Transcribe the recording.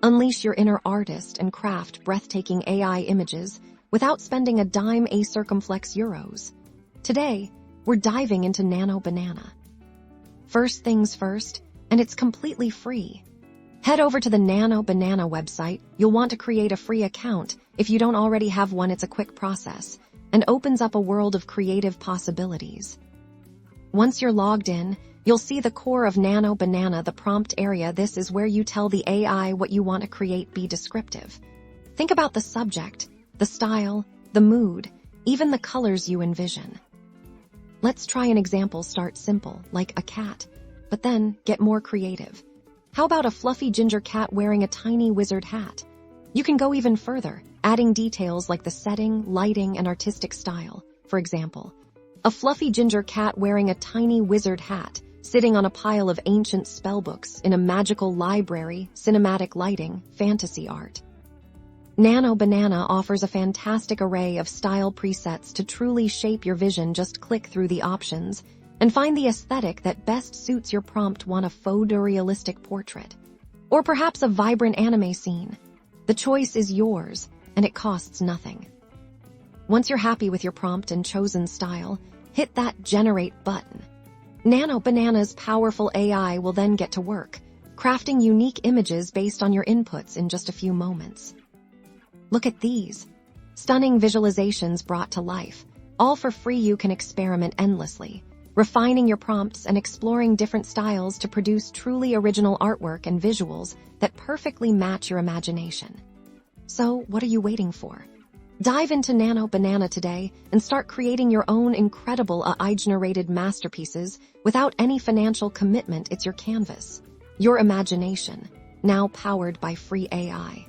Unleash your inner artist and craft breathtaking AI images without spending a dime a circumflex euros. Today, we're diving into Nano Banana. First things first, and it's completely free. Head over to the Nano Banana website. You'll want to create a free account. If you don't already have one, it's a quick process and opens up a world of creative possibilities. Once you're logged in, you'll see the core of Nano Banana, the prompt area. This is where you tell the AI what you want to create. Be descriptive. Think about the subject, the style, the mood, even the colors you envision. Let's try an example. Start simple, like a cat, but then get more creative. How about a fluffy ginger cat wearing a tiny wizard hat? You can go even further, adding details like the setting, lighting, and artistic style. For example, a fluffy ginger cat wearing a tiny wizard hat, sitting on a pile of ancient spellbooks in a magical library, cinematic lighting, fantasy art. Nano Banana offers a fantastic array of style presets to truly shape your vision. Just click through the options and find the aesthetic that best suits your prompt. Want a photorealistic portrait? Or perhaps a vibrant anime scene? The choice is yours, and it costs nothing. Once you're happy with your prompt and chosen style, hit that Generate button. Nano Banana's powerful AI will then get to work, crafting unique images based on your inputs in just a few moments. Look at these stunning visualizations brought to life, all for free. You can experiment endlessly, refining your prompts and exploring different styles to produce truly original artwork and visuals that perfectly match your imagination. So, what are you waiting for? Dive into Nano Banana today and start creating your own incredible AI-generated masterpieces without any financial commitment. It's your canvas, your imagination, now powered by free AI.